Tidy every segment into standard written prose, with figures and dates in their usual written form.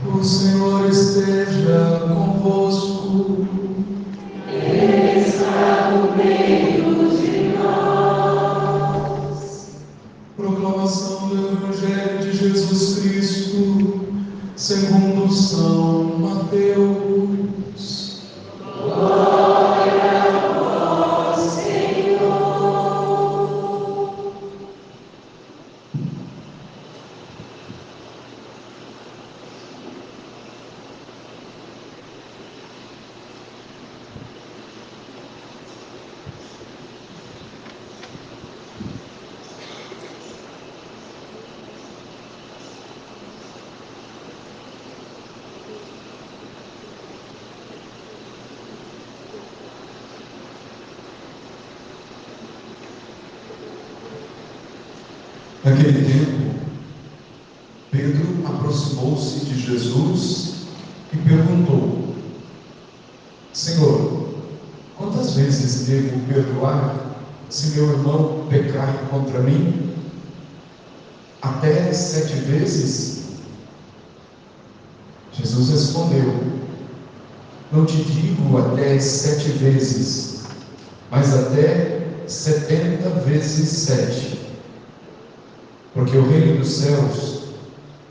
O Senhor esteja convosco. Ele está no meio de nós. Proclamação do Evangelho de Jesus Cristo, segundo São Mateus. Glória a vós, Senhor. Naquele tempo, Pedro aproximou-se de Jesus e perguntou: Senhor, quantas vezes devo perdoar se meu irmão pecar contra mim? Até 7 vezes? Jesus respondeu: Não te digo até 7 vezes, mas até 70 vezes 7. Porque o reino dos céus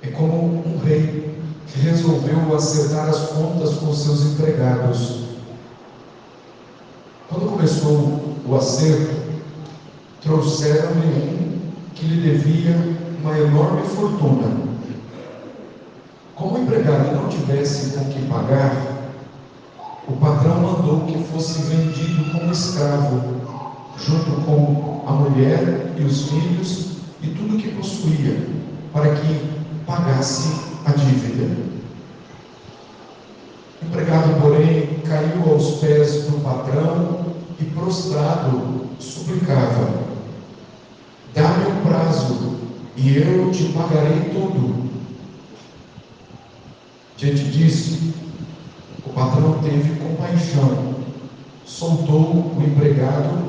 é como um rei que resolveu acertar as contas com seus empregados. Quando começou o acerto, trouxeram-lhe um que lhe devia uma enorme fortuna. Como o empregado não tivesse com que pagar, o patrão mandou que fosse vendido como escravo, junto com a mulher e os filhos e tudo que possuía, para que pagasse a dívida. O empregado, porém, caiu aos pés do patrão e, prostrado, suplicava: Dá-me um prazo e eu te pagarei tudo. Diante disso, o patrão teve compaixão, soltou o empregado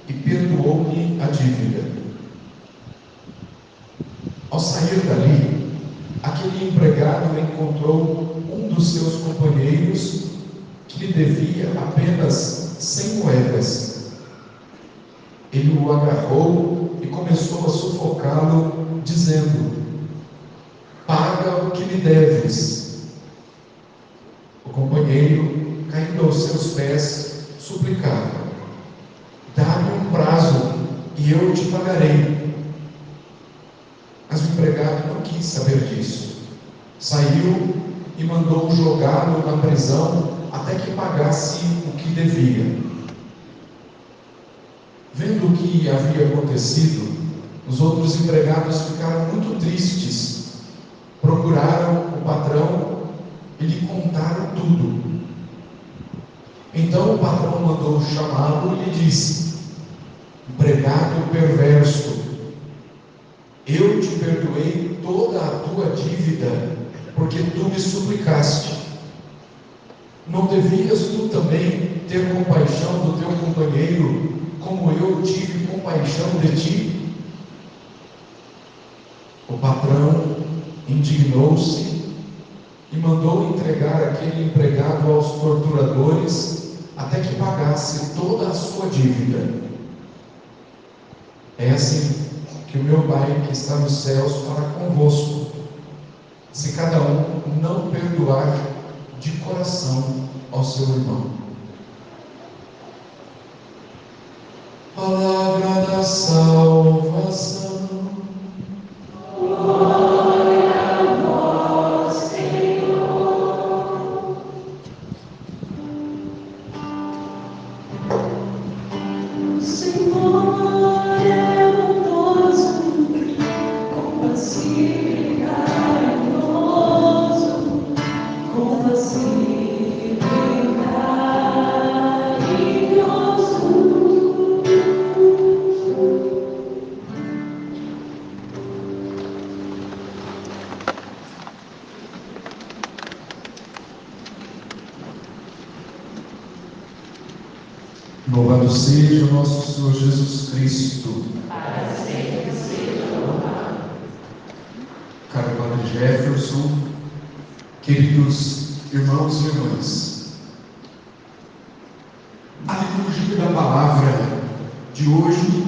e perdoou-lhe a dívida. Ao sair dali, aquele empregado encontrou um dos seus companheiros que lhe devia apenas 100 moedas. Ele o agarrou e começou a sufocá-lo, dizendo: Paga o que lhe deves. O companheiro, caindo aos seus pés, suplicava: Dá-me um prazo e eu te pagarei. Mas o empregado não quis saber disso. Saiu e mandou jogá-lo na prisão até que pagasse o que devia. Vendo o que havia acontecido, os outros empregados ficaram muito tristes. Procuraram o patrão e lhe contaram tudo. Então o patrão mandou chamá-lo e lhe disse: Empregado perverso, eu te perdoei toda a tua dívida, porque tu me suplicaste. Não devias tu também ter compaixão do teu companheiro, como eu tive compaixão de ti? O patrão indignou-se e mandou entregar aquele empregado aos torturadores até que pagasse toda a sua dívida. É assim que o meu Pai que está nos céus fará convosco, se cada um não perdoar de coração ao seu irmão. Palavra da salvação. Glória a vós, Senhor. O Senhor é bondoso, compassivo e carinhoso, compassivo e carinhoso. Louvado seja o nosso Senhor Jesus Cristo. Para sempre seja louvado. Caro Padre Jefferson, Queridos irmãos e irmãs, a liturgia da palavra de hoje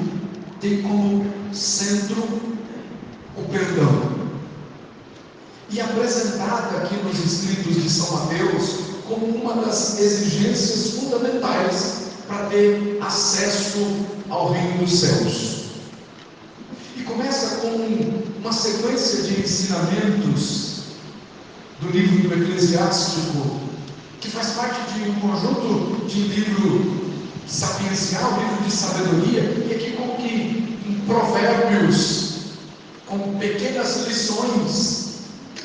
tem como centro o perdão. E apresentada aqui nos escritos de São Mateus como uma das exigências fundamentais para ter acesso ao reino dos céus. E começa com uma sequência de ensinamentos do livro do Eclesiástico, que faz parte de um conjunto de livro sapiencial, livro de sabedoria, e aqui como que em provérbios, com pequenas lições,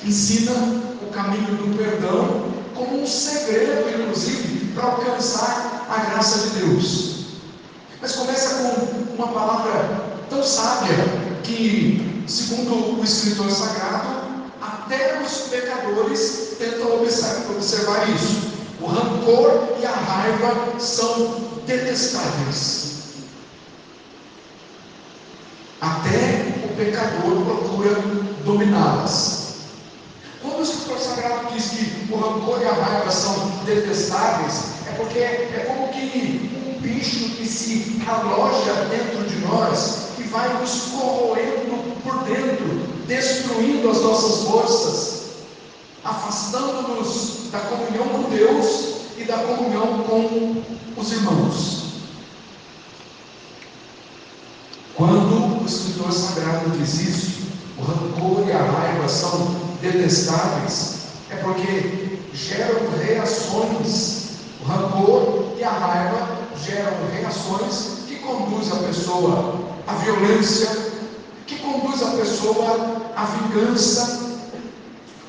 ensina o caminho do perdão, como um segredo, inclusive, para alcançar a graça de Deus. Mas começa com uma palavra tão sábia, que, segundo o escritor sagrado, até os pecadores tentam observar isso. O rancor e a raiva são detestáveis. Até o pecador procura dominá-las. Quando o escritor sagrado diz que o rancor e a raiva são detestáveis, é porque é como que um bicho que se aloja dentro de nós, que vai nos corroendo por dentro, destruindo as nossas forças, afastando-nos da comunhão com Deus e da comunhão com os irmãos. Quando o escritor sagrado diz isso, o rancor e a raiva são detestáveis, é porque geram reações. O rancor e a raiva geram reações que conduzem a pessoa à violência, que conduz a pessoa à vingança.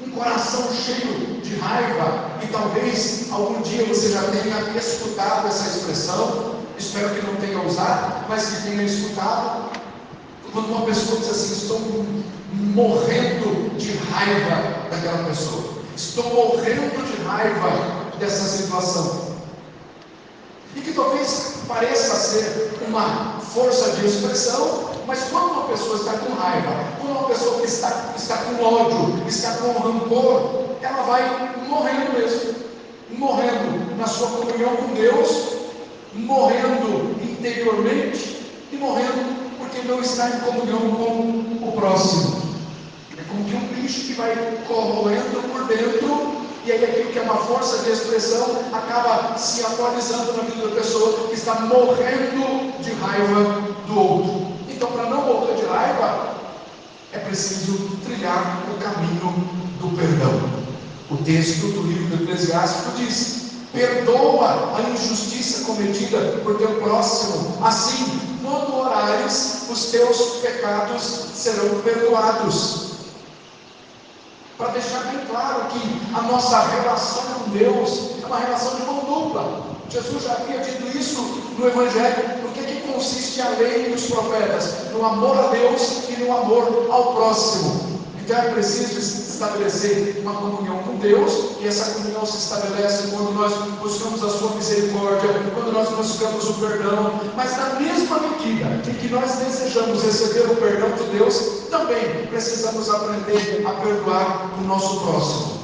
Um coração cheio de raiva, e talvez algum dia você já tenha escutado essa expressão, espero que não tenha usado, mas que tenha escutado, quando uma pessoa diz assim: estou morrendo de raiva daquela pessoa, estou morrendo de raiva dessa situação. E que talvez pareça ser uma força de expressão, mas quando uma pessoa está com raiva, quando uma pessoa que está com ódio, está com rancor, ela vai morrendo mesmo, morrendo na sua comunhão com Deus, morrendo interiormente e morrendo porque não está em comunhão com o próximo. É como que um bicho que vai corroendo por dentro, e aí aquilo que é uma força de expressão acaba se atualizando na vida da pessoa que está morrendo de raiva do outro. Então, para não morrer de raiva, é preciso trilhar o caminho do perdão. O texto do livro do Eclesiástico diz: perdoa a injustiça cometida por teu próximo, assim, quando orares, os teus pecados serão perdoados. Para deixar bem claro que a nossa relação com Deus é uma relação de mão dupla. Jesus já havia dito isso no Evangelho. No que consiste a lei e os profetas? No amor a Deus e no amor ao próximo. Então é preciso estabelecer uma comunhão com Deus, e essa comunhão se estabelece quando nós buscamos a sua misericórdia, quando nós buscamos o perdão. Mas na mesma medida em que nós desejamos receber o perdão de Deus, também precisamos aprender a perdoar o nosso próximo.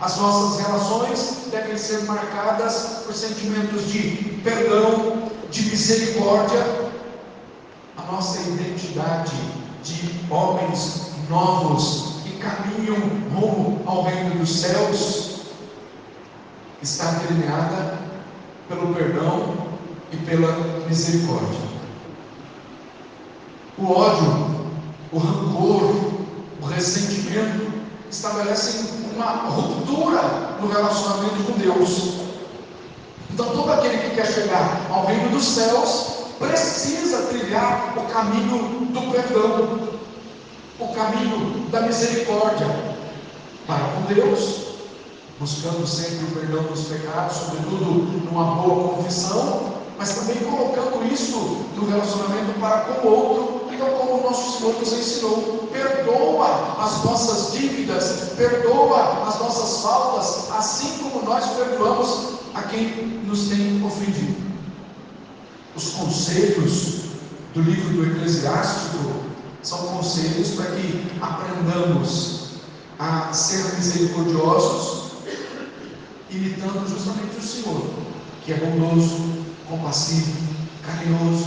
As nossas relações devem ser marcadas por sentimentos de perdão, de misericórdia. A nossa identidade de homens novos que caminham rumo ao reino dos céus está delineada pelo perdão e pela misericórdia. O ódio, o rancor, o ressentimento estabelecem uma ruptura no relacionamento com Deus. Então todo aquele que quer chegar ao reino dos céus precisa trilhar o caminho do perdão, o caminho da misericórdia para com Deus, buscando sempre o perdão dos pecados, sobretudo numa boa confissão, mas também colocando isso no relacionamento para com o outro, então como o nosso Senhor nos ensinou: perdoa as nossas dívidas, perdoa as nossas faltas, assim como nós perdoamos a quem nos tem ofendido. Os conselhos do livro do Eclesiástico são conselhos para que aprendamos a ser misericordiosos, imitando justamente o Senhor, que é bondoso, compassivo, carinhoso,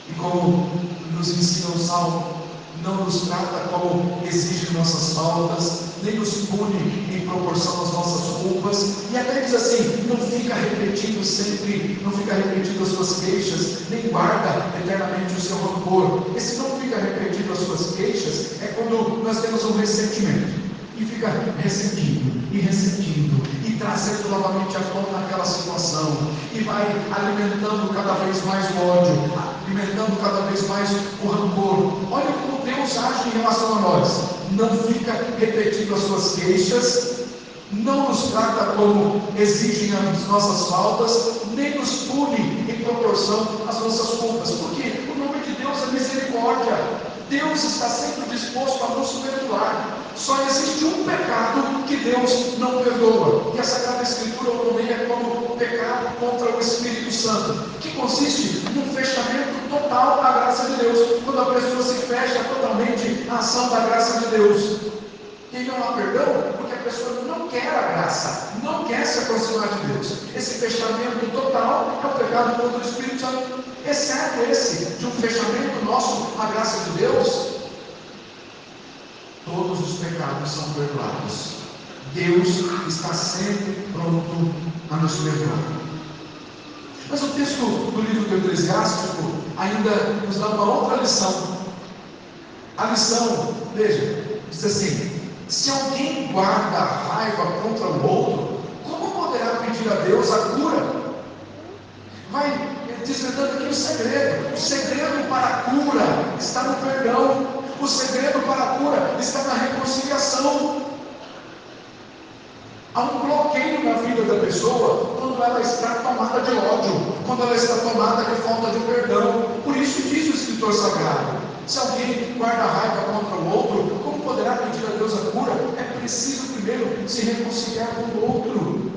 e como nos ensina o Salmo, não nos trata como exige nossas faltas, nem nos pune em proporção às nossas culpas, e até diz assim, não fica repetindo sempre, não fica repetindo as suas queixas, nem guarda eternamente o seu rancor. Esse não fica repetindo as suas queixas é quando nós temos um ressentimento, e fica ressentindo, e trazendo novamente à tona aquela situação, e vai alimentando cada vez mais o ódio, alimentando cada vez mais o rancor. Olha como Deus age em relação a nós, não fica repetindo as suas queixas, não nos trata como exigem as nossas faltas, nem nos pune em proporção às nossas culpas, porque o nome de Deus é misericórdia. Deus está sempre disposto a nos perdoar. Só existe um pecado que Deus não perdoa, e a Sagrada Escritura o nomeia como pecado contra o Espírito Santo, que consiste num fechamento total à graça de Deus, quando a pessoa se fecha totalmente à ação da graça de Deus. E não há perdão porque a pessoa não quer a graça, não quer se aproximar de Deus. Esse fechamento total é o pecado contra o Espírito Santo, exceto esse de um fechamento nosso à graça de Deus. Todos os pecados são perdoados. Deus está sempre pronto a nos perdoar. Mas o texto do livro do Eclesiástico ainda nos dá uma outra lição. A lição, veja, diz assim: se alguém guarda a raiva contra o outro, como poderá pedir a Deus a cura? Vai desvendando aqui o segredo. O segredo para a cura está no perdão. O segredo para a cura está na reconciliação. Há um bloqueio na vida da pessoa quando ela está tomada de ódio, quando ela está tomada de falta de perdão. Por isso diz o escritor sagrado: se alguém guarda a raiva contra o outro, como poderá pedir a Deus a cura? É preciso primeiro se reconciliar com o outro.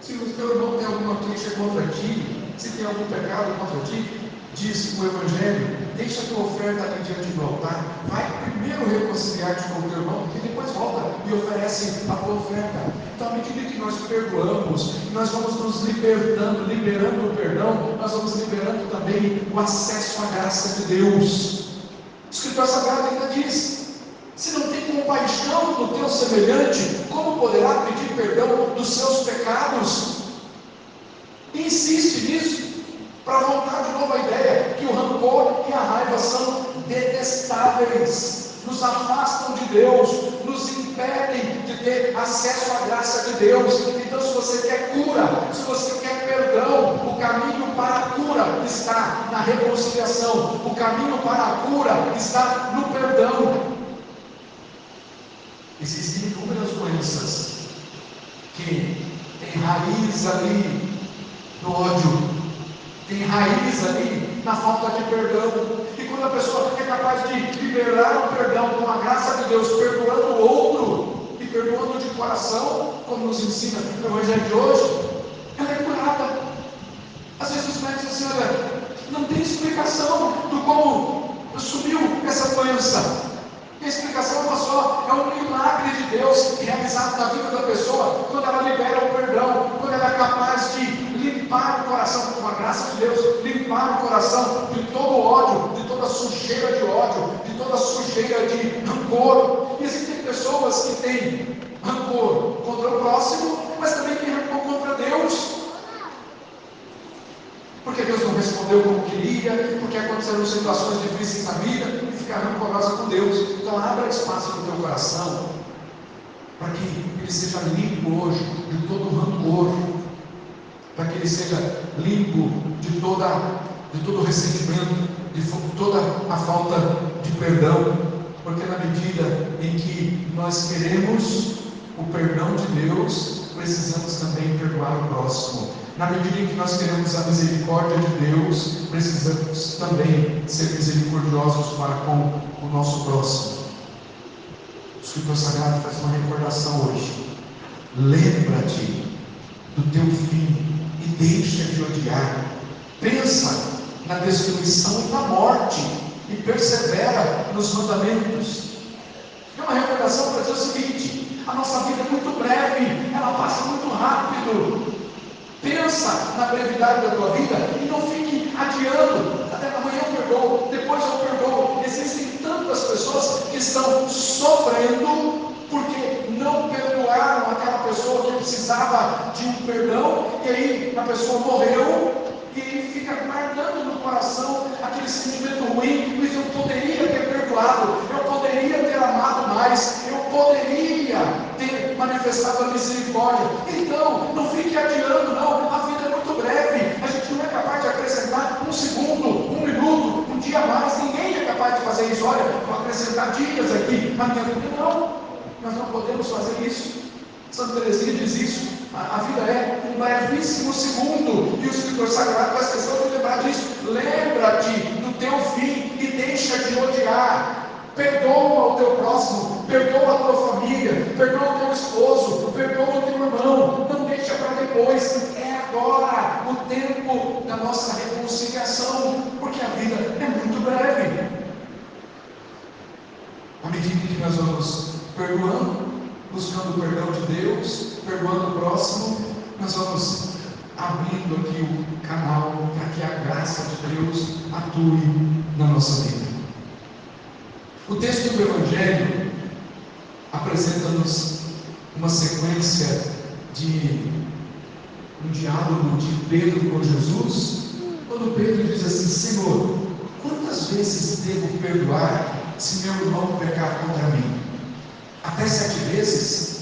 Se o teu irmão tem alguma queixa contra ti, se tem algum pecado contra ti, diz o Evangelho: deixa a tua oferta ali diante do altar, vai primeiro reconciliar-te com o teu irmão, e depois volta e oferece a tua oferta. Então, à medida que nós perdoamos, nós vamos nos liberando o perdão, nós vamos liberando também o acesso à graça de Deus. O escritor sagrado ainda diz: se não tem compaixão do teu semelhante, como poderá pedir perdão dos seus pecados? E insiste nisso, para voltar de novo à ideia que o rancor e a raiva são detestáveis, nos afastam de Deus, nos impedem de ter acesso à graça de Deus. Então, se você quer cura, se você quer perdão, o caminho para a cura está na reconciliação, o caminho para a cura está no perdão. Existem inúmeras doenças que têm raiz ali no ódio, tem raiz ali na falta de perdão. E quando a pessoa é capaz de liberar o perdão com a graça de Deus, perdoando o outro e perdoando de coração, como nos ensina o Evangelho de hoje, ela é curada. Às vezes os médicos dizem assim: olha, não tem explicação do como sumiu essa doença. A explicação é uma só: é um milagre de Deus realizado na vida da pessoa, quando ela libera o perdão, quando ela é capaz de limpar o coração, com a graça de Deus, limpar o coração de todo o ódio, de toda sujeira de ódio, de toda sujeira de rancor. E existem pessoas que têm rancor contra o próximo, mas também têm rancor contra Deus, porque Deus não respondeu como queria, porque aconteceram situações difíceis na vida, e ficar rancorosa com Deus. Então abra espaço no teu coração, para que ele seja limpo hoje de todo o rancor, para que ele seja limpo de todo o ressentimento, de toda a falta de perdão, porque na medida em que nós queremos o perdão de Deus, precisamos também perdoar o próximo. Na medida em que nós queremos a misericórdia de Deus, precisamos também ser misericordiosos para com o nosso próximo. O Escritor Sagrado faz uma recordação hoje: lembra-te do teu fim e deixa de odiar. Pensa na destruição e na morte e persevera nos mandamentos. É uma recordação oração para dizer o seguinte: a nossa vida é muito breve, ela passa muito rápido. Pensa na brevidade da tua vida e não fique adiando. Até amanhã eu perdoo, depois eu perdoo. Existem tantas pessoas que estão sofrendo porque não perdoaram aquela pessoa que precisava de um perdão, e aí a pessoa morreu, e aí fica guardando no coração aquele sentimento ruim. Mas eu poderia ter perdoado, eu poderia ter amado mais, eu poderia ter manifestado a misericórdia. Então, não fique adiando, não. A vida é muito breve, a gente não é capaz de acrescentar um segundo, um minuto, um dia a mais. Ninguém é capaz de fazer isso. Olha, vou acrescentar dias aqui, mas minha vida não. Nós não podemos fazer isso. Santa Teresinha diz isso. A vida é um brevíssimo segundo. E o escritor sagrado faz questão de lembrar disso. Lembra-te do teu fim e deixa de odiar. Perdoa o teu próximo, perdoa a tua família, perdoa o teu esposo, perdoa o teu irmão. Não deixa para depois. É agora o tempo da nossa reconciliação, porque a vida é muito breve. À medida que nós vamos perdoando, buscando o perdão de Deus, perdoando o próximo, nós vamos abrindo aqui o canal para que a graça de Deus atue na nossa vida. O texto do Evangelho apresenta-nos uma sequência de um diálogo de Pedro com Jesus, quando Pedro diz assim: Senhor, quantas vezes devo perdoar se meu irmão pecar contra mim? Até 7 vezes?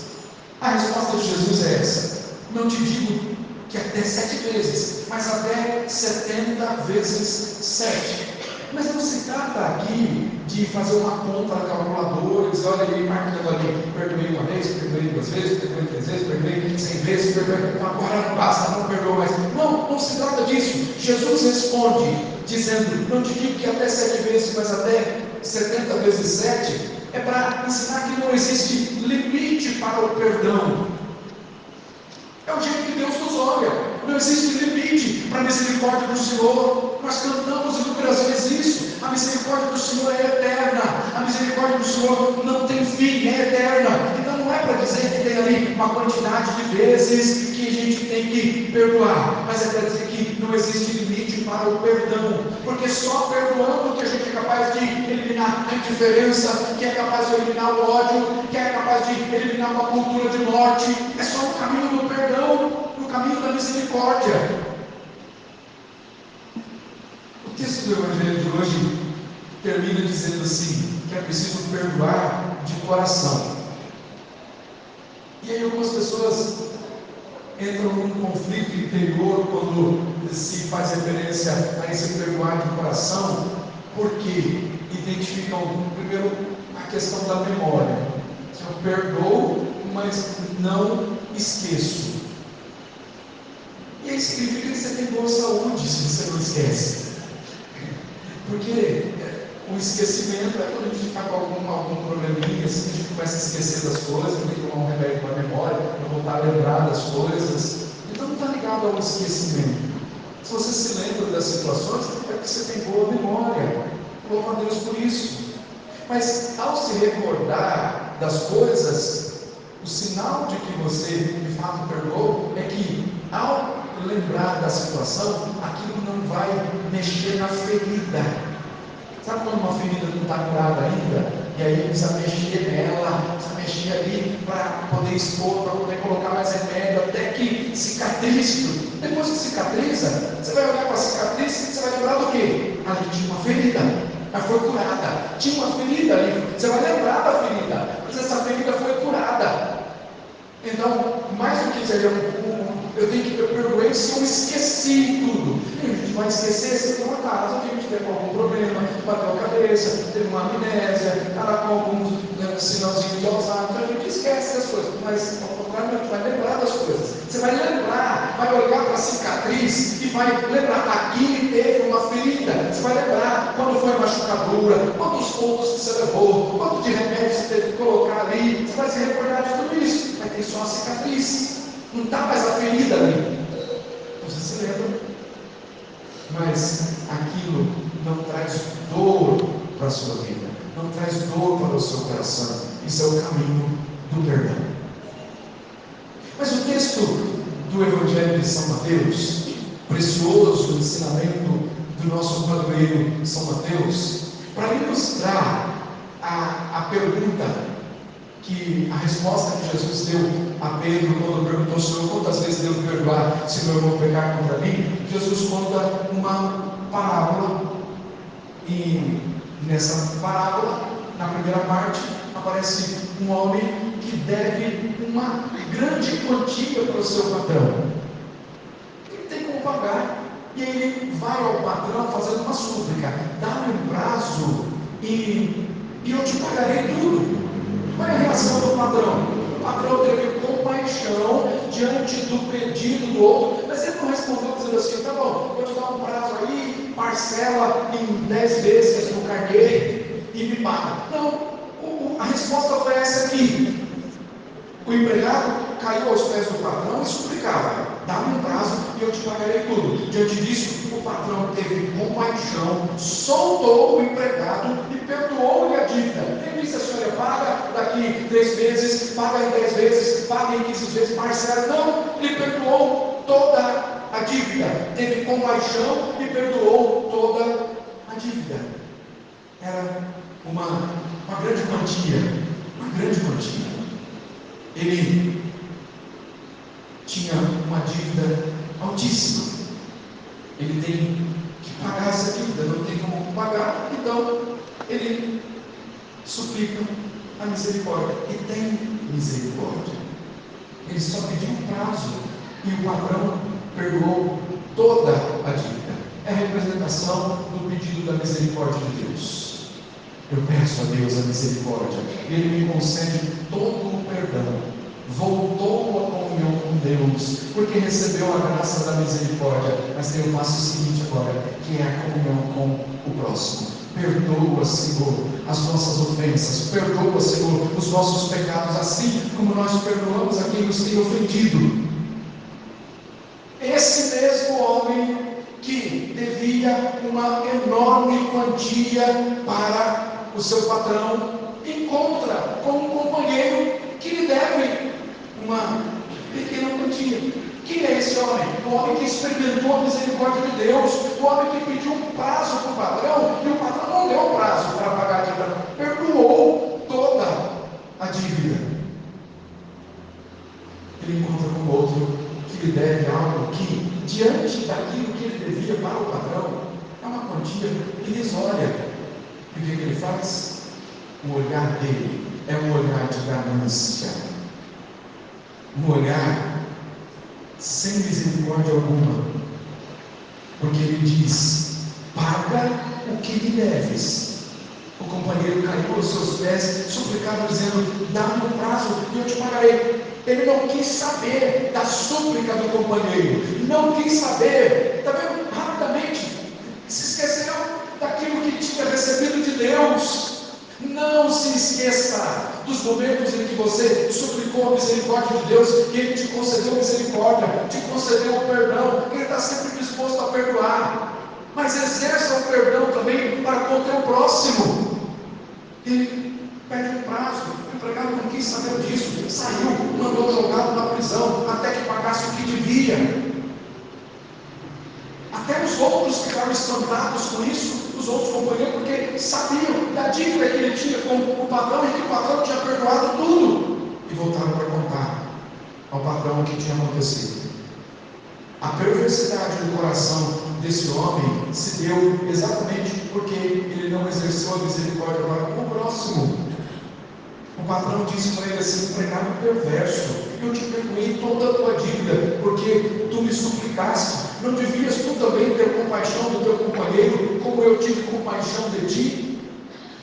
A resposta de Jesus é essa: não te digo que até 7 vezes, mas até 70 vezes 7. Mas não se trata aqui de fazer uma conta na calculadora e dizer: olha, ele marcando ali, perdoei uma vez, perdoei 2 vezes, perdoei 3 vezes, perdoei 100 vezes, perdoei, agora não basta, não perdoou mais. Não, não se trata disso. Jesus responde dizendo: não te digo que até 7 vezes, mas até 70 vezes 7, é para ensinar que não existe limite para o perdão. É o jeito que Deus nos olha. Não existe limite para a misericórdia do Senhor. Nós cantamos inúmeras vezes isso. A misericórdia do Senhor é eterna. A misericórdia do Senhor não tem fim, é eterna. Então não é para dizer que tem ali uma quantidade de vezes que a gente tem que perdoar, mas é para dizer que não existe limite para o perdão, porque só perdoando que a gente é capaz de eliminar a indiferença, que é capaz de eliminar o ódio, que é capaz de eliminar uma cultura de morte. É só no caminho do perdão, no caminho da misericórdia. O texto do Evangelho de hoje termina dizendo assim, que é preciso perdoar de coração. E aí algumas pessoas entram num conflito interior quando se faz referência a esse perdoar de coração, porque identificam primeiro a questão da memória. Eu perdoo, mas não esqueço. E aí significa que você tem boa saúde se você não esquece. Porque o esquecimento é quando a gente está com algum probleminha, assim, a gente começa a esquecer das coisas, tem que tomar um remédio para a memória, para voltar a lembrar das coisas. Então não está ligado ao esquecimento. Se você se lembra das situações, é porque você tem boa memória. Louva a Deus por isso. Mas ao se recordar das coisas, o sinal de que você de fato perdoou é que ao lembrar da situação, aquilo não vai mexer na ferida. Sabe quando uma ferida não está curada ainda? E aí precisa mexer nela, precisa mexer ali para poder expor, para poder colocar mais remédio, até que cicatrize. Depois que cicatriza, você vai olhar para a cicatriz e você vai lembrar do quê? Ali tinha uma ferida, mas foi curada. Tinha uma ferida ali, você vai lembrar da ferida, mas essa ferida foi curada. Então, mais do que seja eu perdoei se eu esqueci tudo. E a gente vai esquecer se tem uma casa que a gente teve algum problema, bateu a cabeça, teve uma amnésia, está com alguns sinalzinhos de Alzheimer, então a gente esquece das coisas, mas ao contrário, a gente vai lembrar das coisas. Você vai lembrar, vai olhar para a cicatriz e vai lembrar, aqui teve uma ferida. Você vai lembrar quando foi a machucadura, quantos pontos que você levou, quanto de remédio você teve que colocar ali. Você vai se recordar de tudo isso, vai ter só a cicatriz. Não está mais a ferida ali. Você se lembra, mas aquilo não traz dor para a sua vida, não traz dor para o seu coração. Isso é o caminho do perdão. Mas o texto do Evangelho de São Mateus, precioso ensinamento do nosso padroeiro São Mateus, para ilustrar a pergunta, a resposta que Jesus deu a Pedro quando perguntou: Senhor, quantas vezes devo perdoar se meu irmão pecar contra mim? Jesus conta uma parábola, e nessa parábola, na primeira parte, aparece um homem que deve uma grande quantia para o seu patrão. Ele tem como pagar, e ele vai ao patrão fazendo uma súplica: dá-me um prazo e eu te pagarei tudo. Qual é a reação do patrão? O patrão teve compaixão diante do pedido do outro, mas ele não respondeu dizendo assim: tá bom, vou te dar um prazo aí, parcela em 10 vezes no carnê e me paga. Não, a resposta foi essa aqui. O empregado caiu aos pés do patrão e suplicava: dá-me um prazo e eu te pagarei tudo. Diante disso, o patrão teve compaixão, soltou o empregado e perdoou-lhe a dívida. Ele disse assim: olha, paga daqui 3 meses, paga em 10 vezes, paga em 15 vezes, parcela. Não, ele perdoou toda a dívida, teve compaixão e perdoou toda a dívida. Era uma grande quantia, uma grande quantia. Ele tinha uma dívida altíssima. Ele tem que pagar essa dívida, não tem como pagar, então ele suplica a misericórdia e tem misericórdia. Ele só pediu um prazo e o patrão perdoou toda a dívida. É a representação do pedido da misericórdia de Deus. Eu peço a Deus a misericórdia, Ele me concede todo o perdão, voltou à comunhão com Deus, porque recebeu a graça da misericórdia, mas tem o passo seguinte agora, que é a comunhão com o próximo. Perdoa, Senhor, as nossas ofensas, perdoa, Senhor, os nossos pecados, assim como nós perdoamos a quem nos tem ofendido. Esse mesmo homem que devia uma enorme quantia para o seu patrão, encontra com um companheiro que lhe deve uma pequena quantia. Quem é esse homem? O homem que experimentou a misericórdia de Deus, o homem que pediu um prazo para o patrão, e o patrão não deu prazo para pagar a dívida, perdoou toda a dívida. Ele encontra com outro que lhe deve algo que, diante daquilo que ele devia para o patrão, é uma quantia irrisória. E o que ele faz? O olhar dele é um olhar de ganância, um olhar sem misericórdia alguma, porque ele diz: paga o que me deves. O companheiro caiu aos seus pés, suplicava, dizendo: dá-me um prazo e eu te pagarei. Ele não quis saber da súplica do companheiro, não quis saber, está vendo? Rapidamente se esqueceu daquilo que tinha recebido de Deus. Não se esqueça dos momentos em que você suplicou a misericórdia de Deus, que Ele te concedeu misericórdia, te concedeu o perdão, que Ele está sempre disposto a perdoar. Mas exerça o perdão também para com o teu próximo. Ele pede um prazo, o empregado não quis saber disso, saiu, mandou jogá-lo na prisão, até que pagasse o que devia. Até os outros ficaram espantados com isso, os outros companheiros, porque sabiam da dívida que ele tinha com o patrão e que o patrão tinha perdoado tudo. E voltaram para contar ao patrão o que tinha acontecido. A perversidade do coração desse homem se deu exatamente porque ele não exerceu a misericórdia para com o próximo. O patrão disse para ele assim: empregado perverso, eu te perdoei toda a tua dívida, porque tu me suplicaste. Não devias tu também ter compaixão do teu companheiro, como eu tive compaixão de ti?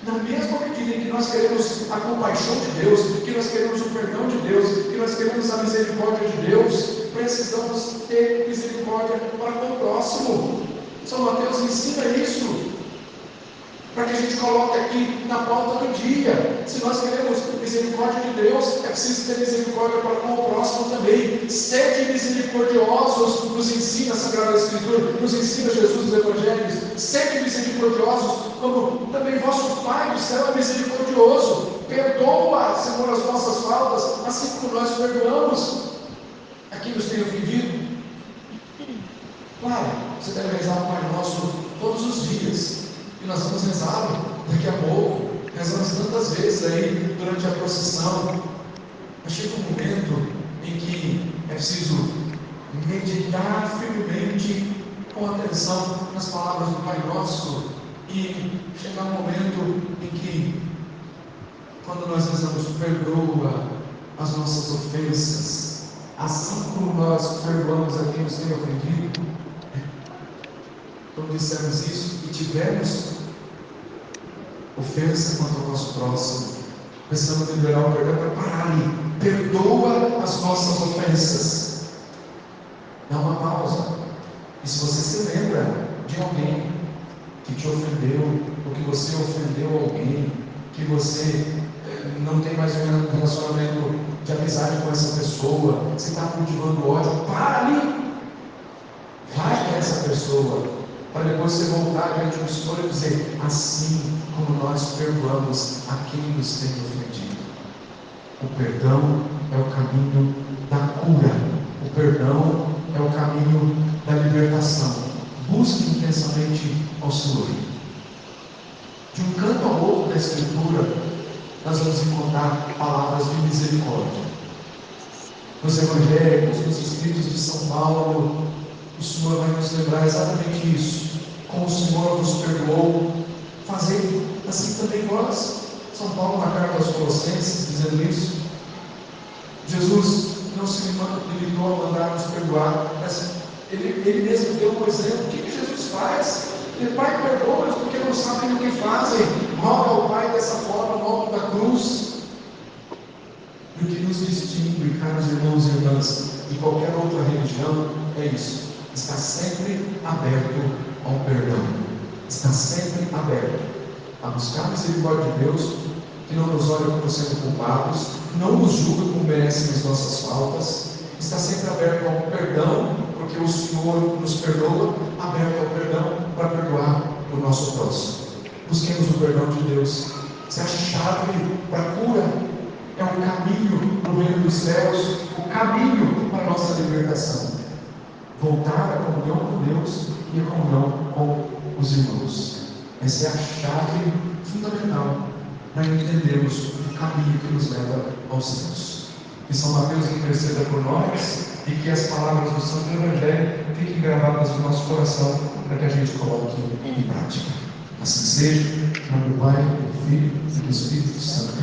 Na mesma medida em que nós queremos a compaixão de Deus, que nós queremos o perdão de Deus, que nós queremos a misericórdia de Deus, precisamos ter misericórdia para com o próximo. São Mateus ensina isso, para que a gente coloque aqui na pauta do dia. Se nós queremos misericórdia de Deus, é preciso ter misericórdia para com o próximo também. Sede misericordiosos, nos ensina a Sagrada Escritura, nos ensina Jesus nos Evangelhos. Sede misericordiosos, como também vosso Pai do céu é misericordioso. Perdoa, Senhor, as nossas faltas, assim como nós perdoamos a quem nos tem ofendido. Claro, você deve rezar o Pai Nosso todos os dias. E nós vamos rezá-lo daqui a pouco. Rezamos tantas vezes aí durante a procissão. Mas chega um momento em que é preciso meditar firmemente, com atenção, nas palavras do Pai Nosso. E chegar um momento em que, quando nós rezamos, perdoa as nossas ofensas, assim como nós perdoamos a quem nos tem ofendido. Quando dissemos isso e tivermos ofensa contra o nosso próximo, precisamos liberar o perdão para parar ali. Perdoa as nossas ofensas. Dá uma pausa. E se você se lembra de alguém que te ofendeu, ou que você ofendeu alguém, que você não tem mais um relacionamento de amizade com essa pessoa, você está cultivando ódio, para ali. Vai para essa pessoa, para depois você voltar diante do Senhor e dizer: assim como nós perdoamos a quem nos tem ofendido. O perdão é o caminho da cura. O perdão é o caminho da libertação. Busque intensamente ao Senhor. De um canto ao outro da Escritura, nós vamos encontrar palavras de misericórdia. Nos Evangelhos, nos Escritos de São Paulo, o Senhor vai nos lembrar exatamente isso. Como o Senhor nos perdoou, fazer assim também nós. São Paulo, na carta aos Colossenses, dizendo isso. Jesus não se limitou a mandar nos perdoar, mas ele mesmo deu um exemplo. O que Jesus faz? Ele: Pai, perdoa-os porque não sabem o que fazem. Roga ao Pai dessa forma, no alto da cruz. E o que nos distingue, caros irmãos e irmãs, de qualquer outra religião, é isso: está sempre aberto ao perdão. Está sempre aberto a buscar a misericórdia de Deus, que não nos olha como sendo culpados, não nos julga como merecem as nossas faltas. Está sempre aberto ao perdão, porque o Senhor nos perdoa, aberto ao perdão para perdoar o nosso próximo. Busquemos o perdão de Deus. Essa é a chave para a cura, é o caminho para o reino dos céus, o caminho para a nossa libertação. Voltar à comunhão com Deus e a comunhão com os irmãos. Essa é a chave fundamental para entendermos o caminho que nos leva aos céus. Que São Mateus interceda por nós e que as palavras do Santo Evangelho fiquem gravadas no nosso coração para que a gente coloque em prática. Assim seja, em nome do Pai, do Filho e do Espírito Santo.